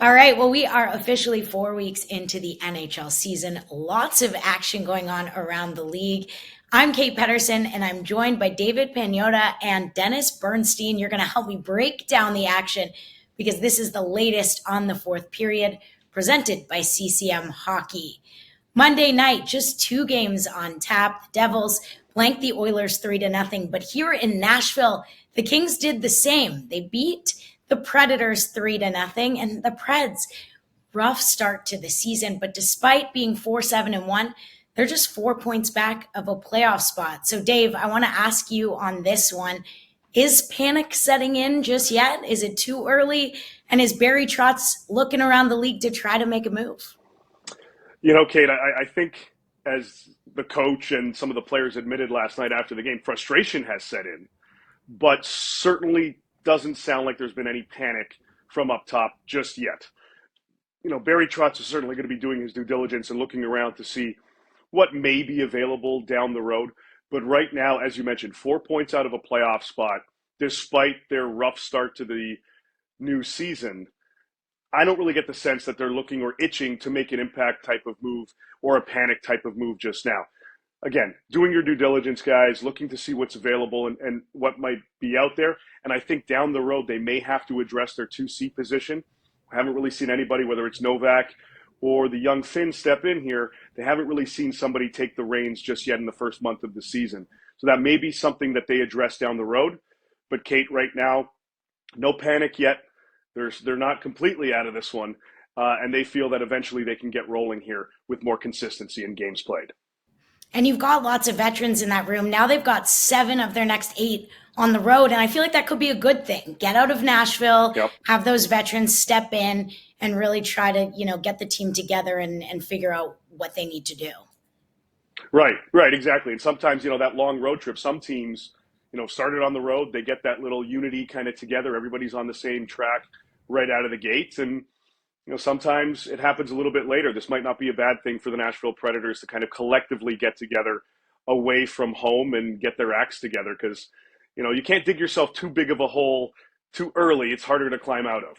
All right, well, we are officially 4 weeks into the NHL season. Lots of action going on around the league. I'm Kate Pettersen, and I'm joined by David Pagnotta and Dennis Bernstein. You're going to help me break down the action because this is the latest on the fourth period, presented by CCM Hockey. Monday night, just two games on tap. The Devils blanked the Oilers 3-0. But here in Nashville, the Kings did the same. They beat the Predators 3-0, and the Preds, rough start to the season, but despite being 4-7-1, they're just 4 points back of a playoff spot. So Dave, I want to ask you on this one, is panic setting in just yet? Is it too early? And is Barry Trotz looking around the league to try to make a move? Kate, I think as the coach and some of the players admitted last night after the game, frustration has set in, but certainly doesn't sound like there's been any panic from up top just yet. Barry Trotz is certainly going to be doing his due diligence and looking around to see what may be available down the road. But right now, as you mentioned, 4 points out of a playoff spot, despite their rough start to the new season. I don't really get the sense that they're looking or itching to make an impact type of move or a panic type of move just now. Again, doing your due diligence, guys, looking to see what's available and what might be out there. And I think down the road, they may have to address their 2C position. I haven't really seen anybody, whether it's Novak or the young Finn, step in here. They haven't really seen somebody take the reins just yet in the first month of the season. So that may be something that they address down the road. But Kate, right now, no panic yet. They're not completely out of this one, and they feel that eventually they can get rolling here with more consistency in games played. And you've got lots of veterans in that room. Now they've got 7 of their next 8 on the road. And I feel like that could be a good thing. Get out of Nashville, Yep. have those veterans step in and really try to, get the team together and figure out what they need to do. Right, exactly. And sometimes, that long road trip, some teams, started on the road, they get that little unity kind of together. Everybody's on the same track right out of the gates. And, sometimes it happens a little bit later. This might not be a bad thing for the Nashville Predators to kind of collectively get together away from home and get their acts together because, you can't dig yourself too big of a hole too early. It's harder to climb out of.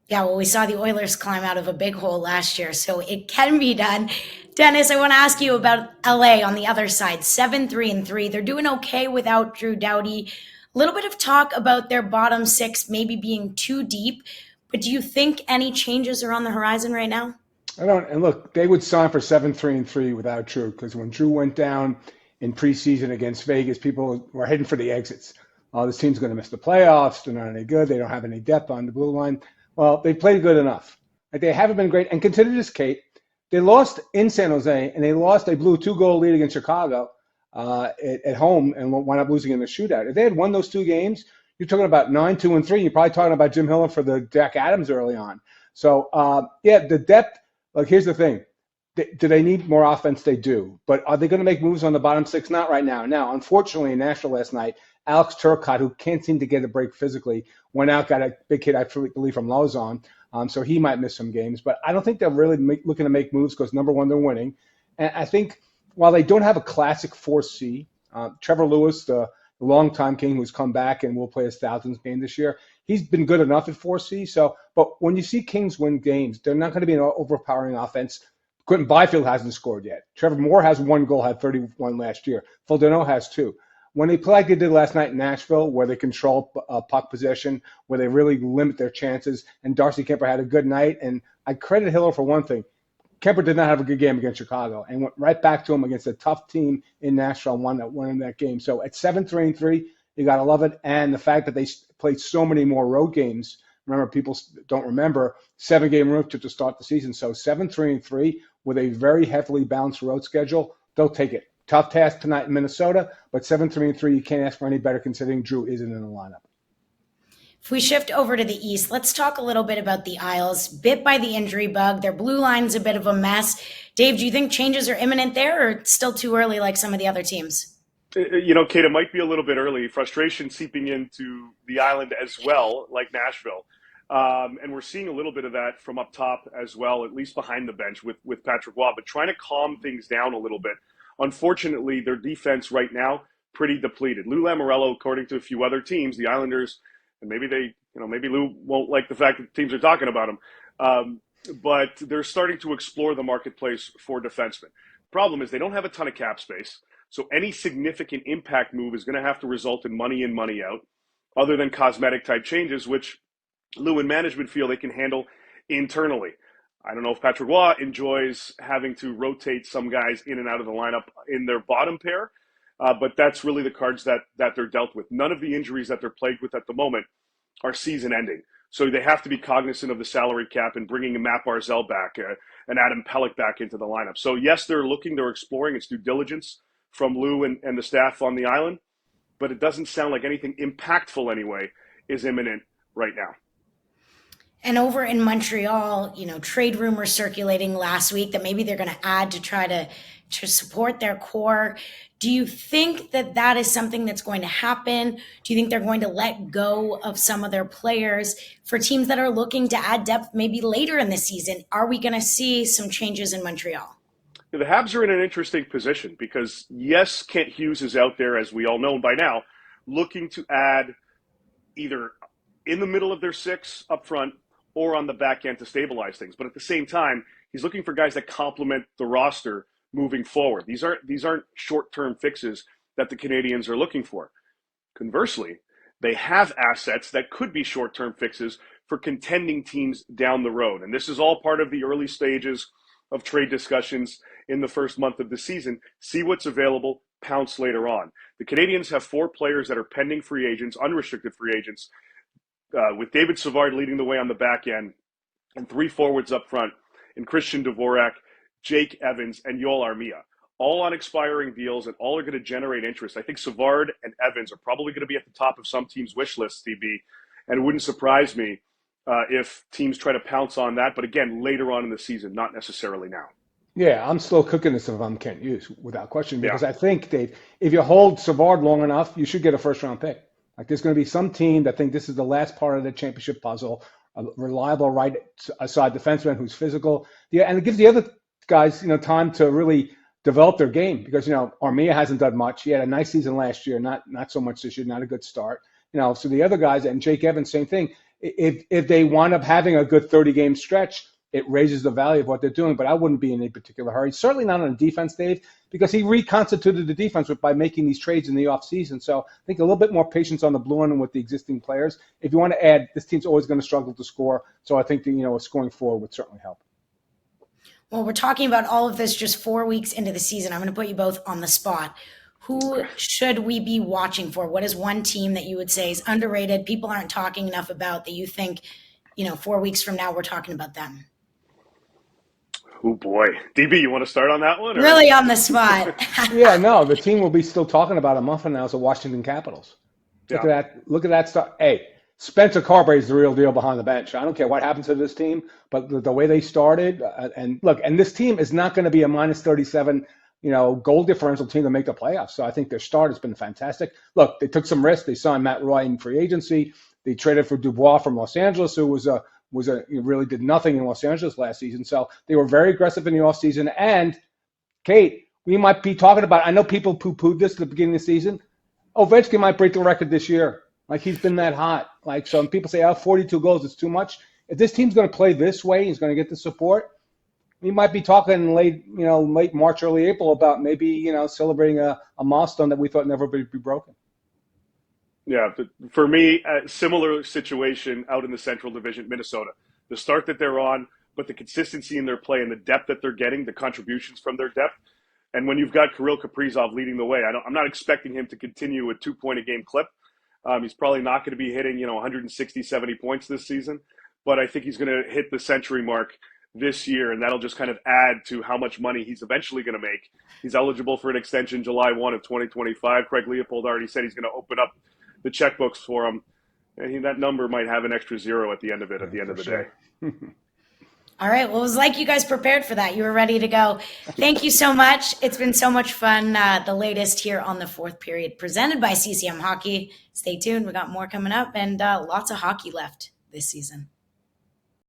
Yeah, well, we saw the Oilers climb out of a big hole last year, so it can be done. Dennis, I want to ask you about LA on the other side, 7-3-3. They're doing okay without Drew Doughty. A little bit of talk about their bottom six maybe being too deep, but do you think any changes are on the horizon right now? I don't. And look, they would sign for 7-3-3 without Drew because when Drew went down in preseason against Vegas, people were heading for the exits. Oh, this team's going to miss the playoffs. They're not any good. They don't have any depth on the blue line. Well, they played good enough. Like they haven't been great. And consider this, Kate. They lost in San Jose, and they blew a 2-goal lead against Chicago at home and wound up losing in the shootout. If they had won those two games, you're talking about 9-2-3. You're probably talking about Jim Hiller for the Jack Adams early on. So, yeah, the depth. Look, here's the thing. Do they need more offense? They do. But are they going to make moves on the bottom six? Not right now. Now, unfortunately, in Nashville last night, Alex Turcotte, who can't seem to get a break physically, went out, got a big hit, I believe, from Lozon. So he might miss some games. But I don't think they're really looking to make moves because, number one, they're winning. And I think while they don't have a classic 4C, Trevor Lewis, the longtime King who's come back and will play his 1000th game this year, he's been good enough at 4C. So, but when you see Kings win games, they're not going to be an overpowering offense. Quentin Byfield hasn't scored yet. Trevor Moore has 1 goal, had 31 last year. Phil Deneau has 2. When they play like they did last night in Nashville, where they control puck possession, where they really limit their chances, and Darcy Kemper had a good night, and I credit Hiller for one thing. Kemper did not have a good game against Chicago and went right back to him against a tough team in Nashville and won that game. So at 7-3-3, you got to love it. And the fact that they played so many more road games. Remember, people don't remember 7-game road trip to start the season. So 7-3-3 with a very heavily balanced road schedule, they'll take it. Tough task tonight in Minnesota, but 7-3-3, you can't ask for any better considering Drew isn't in the lineup. If we shift over to the East, let's talk a little bit about the Isles. Bit by the injury bug. Their blue line's a bit of a mess. Dave, do you think changes are imminent there or it's still too early like some of the other teams? Kate, it might be a little bit early. Frustration seeping into the island as well, like Nashville. And we're seeing a little bit of that from up top as well, at least behind the bench with Patrick Waugh, but trying to calm things down a little bit. Unfortunately, their defense right now, pretty depleted. Lou Lamoriello, according to a few other teams, the Islanders, and maybe they maybe Lou won't like the fact that teams are talking about him. But they're starting to explore the marketplace for defensemen. Problem is they don't have a ton of cap space. So any significant impact move is going to have to result in money in, money out, other than cosmetic type changes, which Lou and management feel they can handle internally. I don't know if Patrick Roy enjoys having to rotate some guys in and out of the lineup in their bottom pair, but that's really the cards that they're dealt with. None of the injuries that they're plagued with at the moment are season ending. So they have to be cognizant of the salary cap and bringing a Matt Barzal back, and Adam Pelech back into the lineup. So yes, they're exploring. It's due diligence from Lou and the staff on the island, but it doesn't sound like anything impactful anyway is imminent right now. And over in Montreal, trade rumors circulating last week that maybe they're going to add to try to support their core. Do you think that is something that's going to happen? Do you think they're going to let go of some of their players for teams that are looking to add depth maybe later in the season? Are we going to see some changes in Montreal? The Habs are in an interesting position because, yes, Kent Hughes is out there, as we all know by now, looking to add either in the middle of their six up front or on the back end to stabilize things. But at the same time, he's looking for guys that complement the roster moving forward. These aren't short-term fixes that the Canadiens are looking for. Conversely, they have assets that could be short-term fixes for contending teams down the road. And this is all part of the early stages of trade discussions in the first month of the season. See what's available, pounce later on. The Canadiens have 4 players that are pending free agents, unrestricted free agents, with David Savard leading the way on the back end, and 3 forwards up front in Christian Dvorak, Jake Evans, and Yoel Armia, all on expiring deals and all are going to generate interest. I think Savard and Evans are probably going to be at the top of some teams' wish lists, DB, and it wouldn't surprise me if teams try to pounce on that. But again, later on in the season, not necessarily now. Yeah, I'm still cooking this if I'm Kent Hughes, without question, Yeah. because I think, Dave, if you hold Savard long enough, you should get a first-round pick. Like, there's going to be some team that think this is the last part of the championship puzzle, a reliable right-side defenseman who's physical. Yeah, and it gives the other guys, time to really develop their game because, Armia hasn't done much. He had a nice season last year, not so much this year, not a good start. So the other guys, and Jake Evans, same thing. If they wind up having a good 30-game stretch, it raises the value of what they're doing, but I wouldn't be in any particular hurry. Certainly not on defense, Dave, because he reconstituted the defense by making these trades in the offseason. So I think a little bit more patience on the blue end and with the existing players. If you want to add, this team's always going to struggle to score. So I think that, scoring forward would certainly help. Well, we're talking about all of this just 4 weeks into the season. I'm going to put you both on the spot. Who should we be watching for? What is one team that you would say is underrated, people aren't talking enough about, that you think, 4 weeks from now we're talking about them? Oh boy, DB, you want to start on that one? Or? Really on the spot. Yeah, no, the team will be still talking about a month from now is the Washington Capitals. Look at that stuff. Hey, Spencer Carberry is the real deal behind the bench. I don't care what happens to this team, but the way they started, and this team is not going to be a minus 37, goal differential team to make the playoffs. So I think their start has been fantastic. Look, they took some risks. They signed Matt Roy in free agency. They traded for Dubois from Los Angeles, who really did nothing in Los Angeles last season. So they were very aggressive in the offseason. And Kate, we might be talking about, I know people poo-pooed this at the beginning of the season. Ovechkin might break the record this year. Like, he's been that hot. Like, so people say, 42 goals is too much. If this team's going to play this way, he's going to get the support. We might be talking late March, early April about maybe, celebrating a milestone that we thought never would be broken. Yeah, for me, a similar situation out in the Central Division, Minnesota. The start that they're on, but the consistency in their play and the depth that they're getting, the contributions from their depth. And when you've got Kirill Kaprizov leading the way, I'm not expecting him to continue a 2-point-a-game clip. He's probably not going to be hitting, 160, 70 points this season. But I think he's going to hit the century mark this year, and that'll just kind of add to how much money he's eventually going to make. He's eligible for an extension July 1 of 2025. Craig Leopold already said he's going to open up the checkbooks for him. And that number might have an extra zero at the end of it, at the end of the day. All right. Well, it was like you guys prepared for that. You were ready to go. Thank you so much. It's been so much fun. The latest here on the fourth period presented by CCM Hockey. Stay tuned. We got more coming up and lots of hockey left this season.